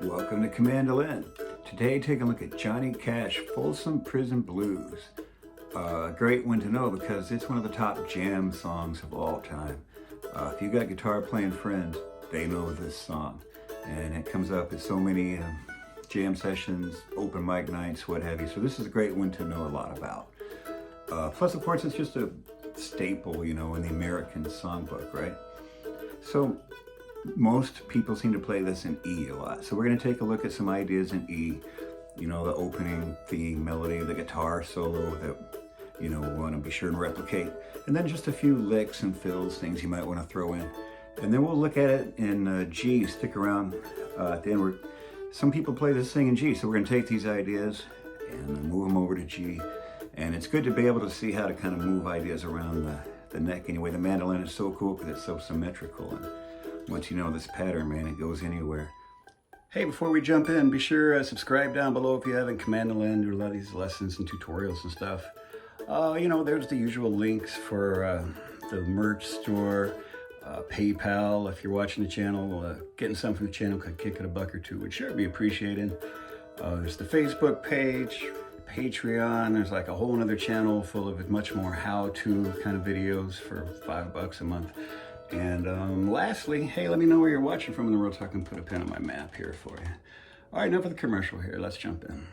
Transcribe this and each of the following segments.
Welcome to COMANDOLIN. Today, take a look at Johnny Cash, Folsom Prison Blues. A great one to know because it's one of the top jam songs of all time. If you got guitar playing friends, they know this song. And it comes up at so many jam sessions, open mic nights, what have you. So this is a great one to know a lot about. Plus, of course, it's just a staple, you know, in the American songbook, right? So most people seem to play this in E a lot. So we're going to take a look at some ideas in E. You know, the opening theme, melody, the guitar solo that, you know, we want to be sure and replicate. And then just a few licks and fills, things you might want to throw in. And then we'll look at it in G. Stick around at the end. Some people play this thing in G, so we're going to take these ideas and move them over to G. And it's good to be able to see how to kind of move ideas around the neck anyway. The mandolin is so cool because it's so symmetrical. And once you know this pattern, man, it goes anywhere. Hey, before we jump in, be sure to subscribe down below if you haven't. COMANDOLIN, do a lot of these lessons and tutorials and stuff. You know, there's the usual links for the merch store, PayPal. If you're watching the channel, getting something from the channel could kick it $1 or $2 would sure be appreciated. There's the Facebook page, Patreon. There's like a whole other channel full of much more how-to kind of videos for $5 a month. And lastly, hey, let me know where you're watching from in the world so I can put a pin on my map here for you. All right, enough of the commercial here. Let's jump in.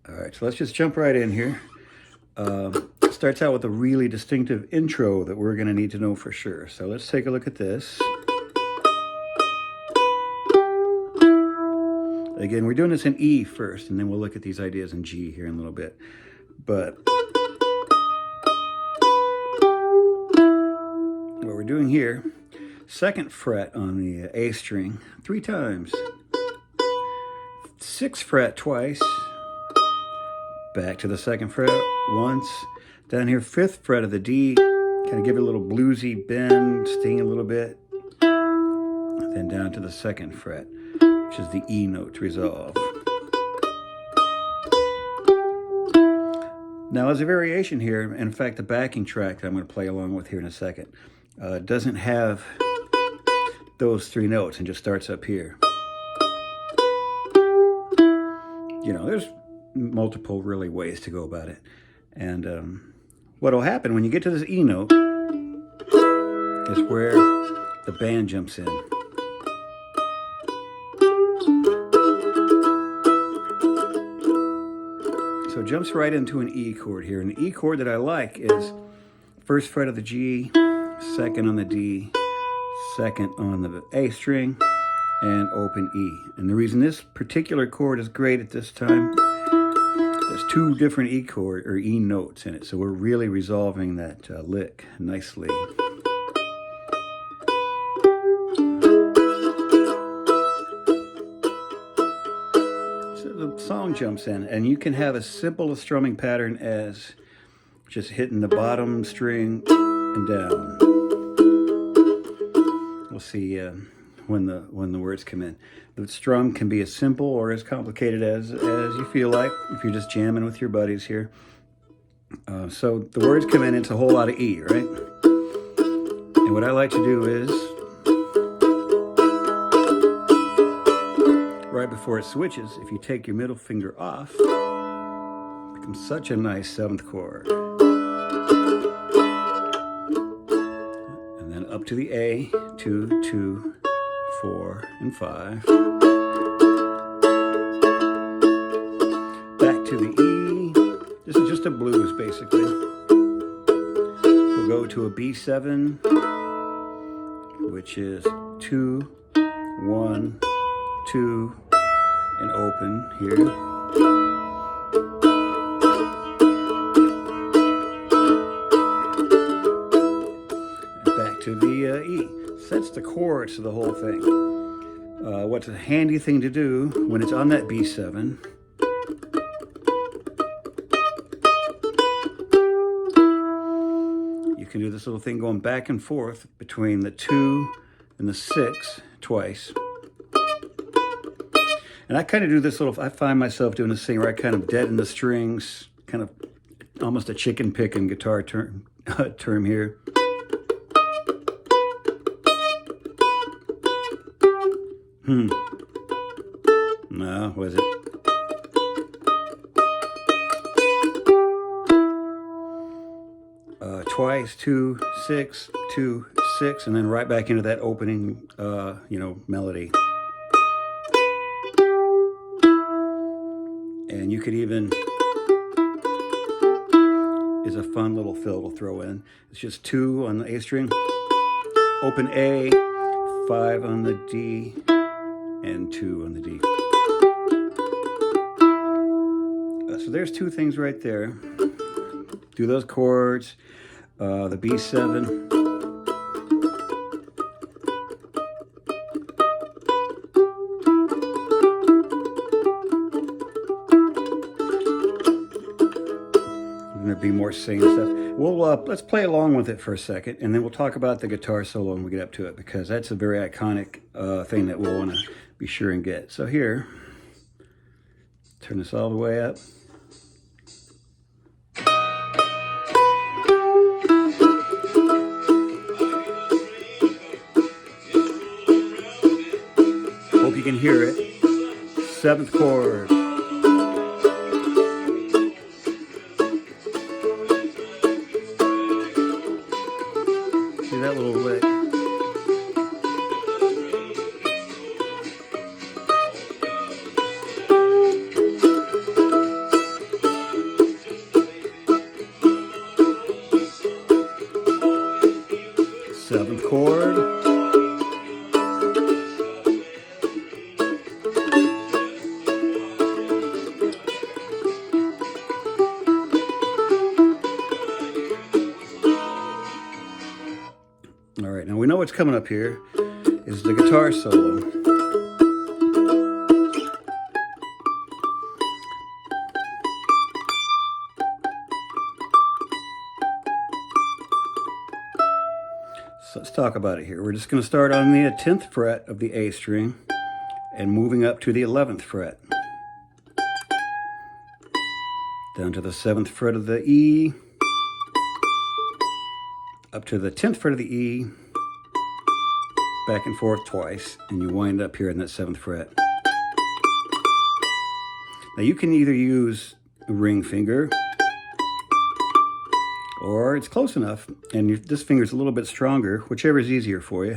All right, so let's just jump right in here. Starts out with a really distinctive intro that we're going to need to know for sure. So let's take a look at this. Again, we're doing this in E first, and then we'll look at these ideas in G here in a little bit. But what we're doing here, 2nd fret on the A string 3 times, 6th fret twice, back to the 2nd fret once, down here 5th fret of the D, kind of give it a little bluesy bend, sting a little bit, then down to the 2nd fret, which is the E note to resolve. Now, as a variation here, and in fact, the backing track that I'm going to play along with here in a second, doesn't have those 3 notes and just starts up here. You know, there's multiple really ways to go about it. And what will happen when you get to this E note is where the band jumps in. So it jumps right into an E chord here. And the E chord that I like is 1st fret of the G, 2nd on the D, 2nd on the A string, and open E. And the reason this particular chord is great at this time, there's 2 different E chord or E notes in it, so we're really resolving that lick nicely. So the song jumps in, and you can have as simple a strumming pattern as just hitting the bottom string and down. We'll see when the words come in. The strum can be as simple or as complicated as you feel like if you're just jamming with your buddies here. So the words come in, it's a whole lot of E, right? And what I like to do is, right before it switches, if you take your middle finger off, it becomes such a nice 7th chord. And then up to the A, 2, 2, 4, and 5. Back to the E. This is just a blues, basically. We'll go to a B7, which is 2, 1, 2, and open here. And back to the E. Sets the chords to the whole thing. What's a handy thing to do when it's on that B7, you can do this little thing going back and forth between the 2 and the 6 twice. And I kind of do this little, I find myself doing this thing where I kind of deaden the strings, kind of almost a chicken picking guitar term here. No, was it? Twice, 2, 6, 2, 6, and then right back into that opening, melody. And you could even, is a fun little fill to throw in. It's just 2 on the A string, open A, 5 on the D, and 2 on the D. So there's 2 things right there. Do those chords, the B7. Going to be more singing stuff. Well, let's play along with it for a second, and then we'll talk about the guitar solo when we get up to it, because that's a very iconic thing that we'll want to be sure and get. So here, turn this all the way up. Hope you can hear it. 7th chord. See that little lick? Seventh chord. All right, now we know what's coming up here is the guitar solo. So let's talk about it here. We're just going to start on the 10th fret of the A string and moving up to the 11th fret. Down to the 7th fret of the E, up to the 10th fret of the E, back and forth twice, and you wind up here in that 7th fret. Now you can either use a ring finger, or it's close enough, and this finger's a little bit stronger, whichever is easier for you.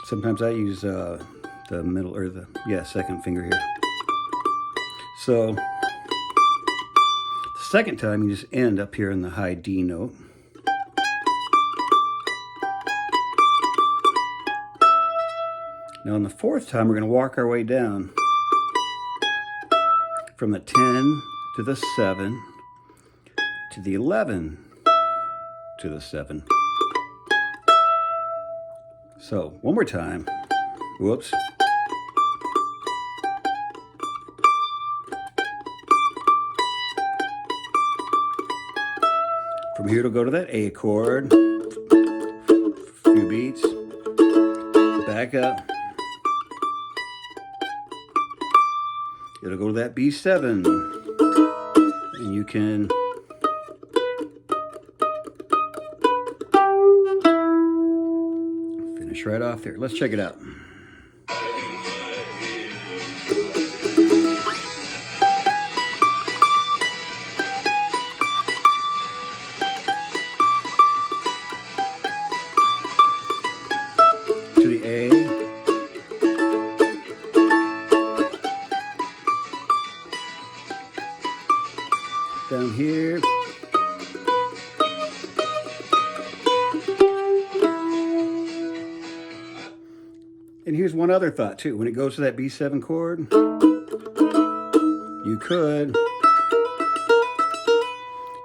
Sometimes I use the middle, or the, second finger here. So, the second time you just end up here in the high D note. Now on the 4th time, we're going to walk our way down from the 10 to the 7 to the 11 to the 7. So, one more time. Whoops. From here to go to that A chord, few beats, back up. It'll go to that B7, and you can finish right off there. Let's check it out. To the A, down here, and here's one other thought too. When it goes to that B7 chord, you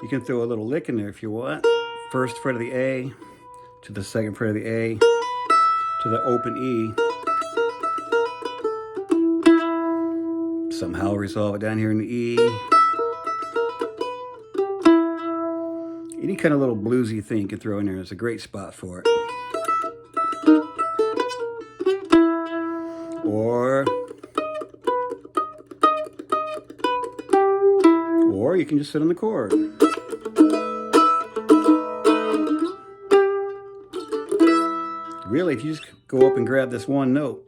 can throw a little lick in there if you want. 1st fret of the A to the 2nd fret of the A to the open E. Somehow resolve it down here in the E. Any kind of little bluesy thing you can throw in there is a great spot for it. Or you can just sit on the chord. really, if you just go up and grab this one note,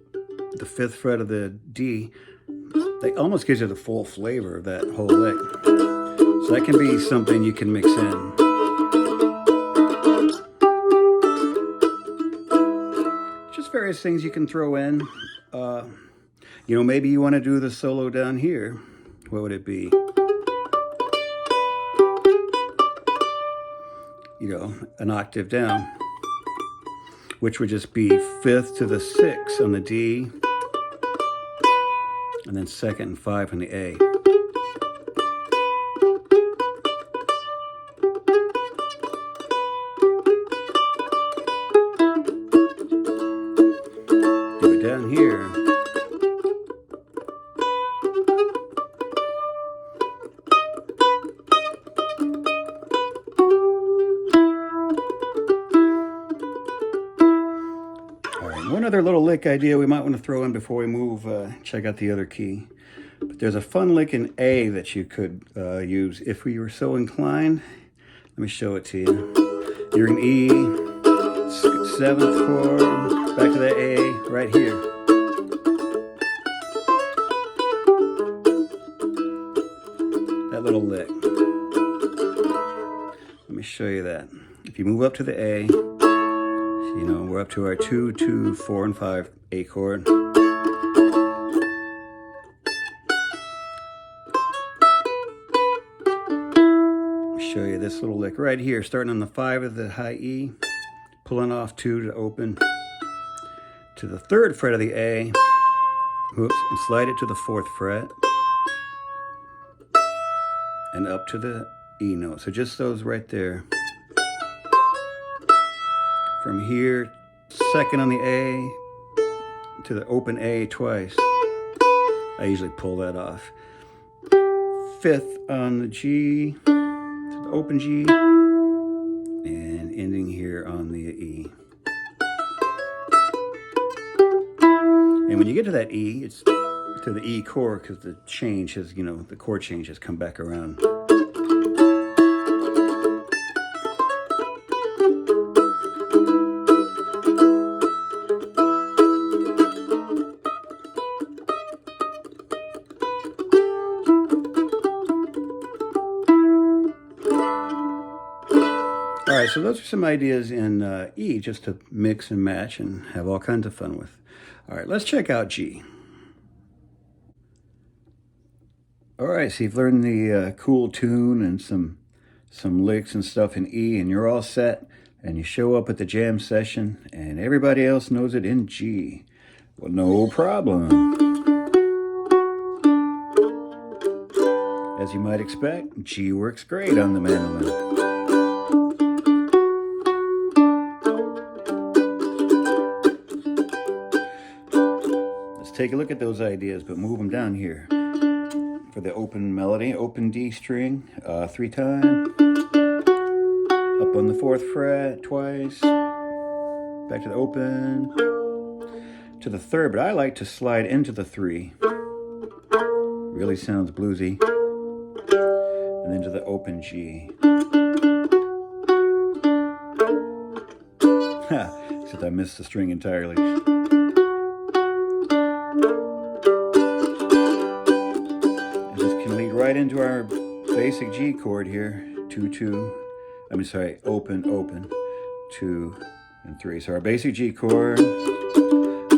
the 5th fret of the D, that almost gives you the full flavor of that whole lick. So that can be something you can mix in. Just various things you can throw in. You know, maybe you want to do the solo down here. What would it be? You know, an octave down, which would just be 5th to the 6th on the D, and then 2nd and 5 on the A. Do it down here. One other little lick idea we might want to throw in before we move, check out the other key. But there's a fun lick in A that you could use if we were so inclined. Let me show it to you. You're in E, 7th chord, back to the A, right here. That little lick. Let me show you that. If you move up to the A, you know, we're up to our 2, 2, 4, and 5 A chord. Show you this little lick right here, starting on the 5 of the high E, pulling off 2 to open to the 3rd fret of the A, whoops, and slide it to the 4th fret, and up to the E note. So just those right there. From here, 2nd on the A to the open A twice. I usually pull that off. 5th on the G to the open G, and ending here on the E. And when you get to that E, it's to the E chord because the change has, you know, the chord change has come back around. All right, so those are some ideas in E just to mix and match and have all kinds of fun with. All right, let's check out G. All right, so you've learned the cool tune and some licks and stuff in E, and you're all set, and you show up at the jam session, and everybody else knows it in G. Well, no problem. As you might expect, G works great on the mandolin. Take a look at those ideas, but move them down here. For the open melody, open D string, 3 times. Up on the 4th fret, twice. Back to the open. To the 3rd, but I like to slide into the 3. Really sounds bluesy. And then to the open G. Except I missed the string entirely. Right into our basic G chord here, 2, 2, open, open, 2, and 3. So our basic G chord,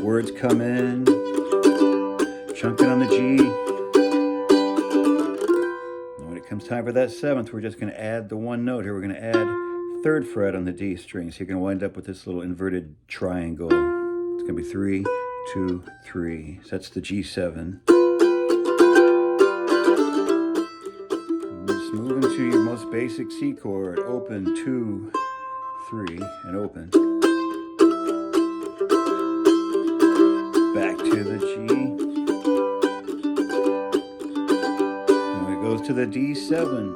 words come in, chunk it on the G. And when it comes time for that 7th, we're just going to add the one note here. We're going to add 3rd fret on the D string. So you're going to wind up with this little inverted triangle. It's going to be 3, 2, 3. So that's the G7. Move into your most basic C chord, open, 2, 3, and open. Back to the G. And when it goes to the D7,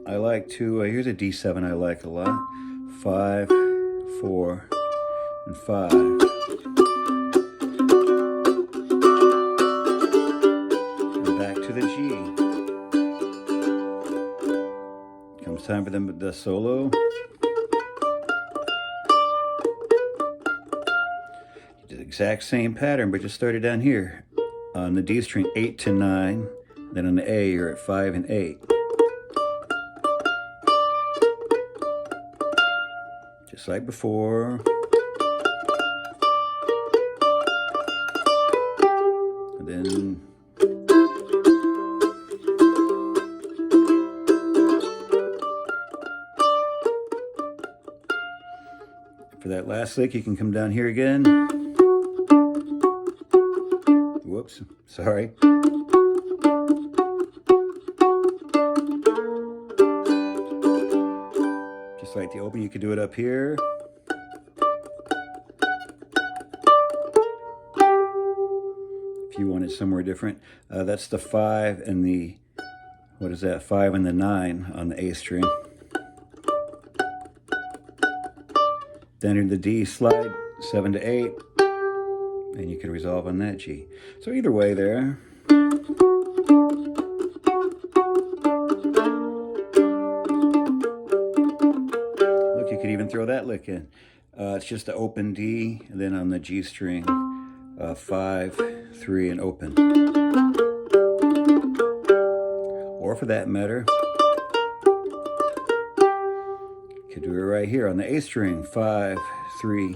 I like to, here's a D7 I like a lot. 5, 4, and 5. And back to the G. Comes time for the solo. exact same pattern, but just started down here. On the D string, 8 to 9. Then on the A, you're at 5 and 8. Just like before. And then for that last lick, you can come down here again. Whoops, sorry. Just like the open, you could do it up here. If you want it somewhere different. That's the 5 and the, what is that, 5 and the 9 on the A string. Then in the D, slide 7 to 8, and you can resolve on that G. So either way there. Look, you could even throw that lick in. It's just the open D, and then on the G string, 5, 3, and open. Or for that matter, could do it right here on the A string, 5, 3,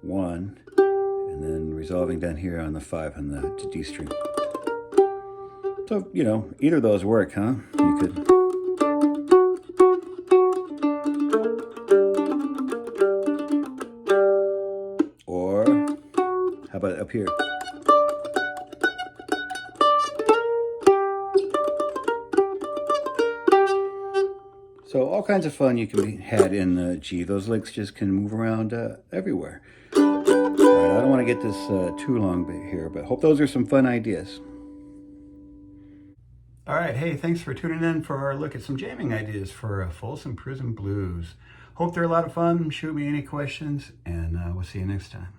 1, and then resolving down here on the 5 on the D string. So, you know, either of those work, huh? You could. Or, how about up here? So all kinds of fun you can be had in the G. Those licks just can move around everywhere. All right, I don't want to get this too long here, but hope those are some fun ideas. All right, hey, thanks for tuning in for our look at some jamming ideas for Folsom Prison Blues. Hope they're a lot of fun. Shoot me any questions, and we'll see you next time.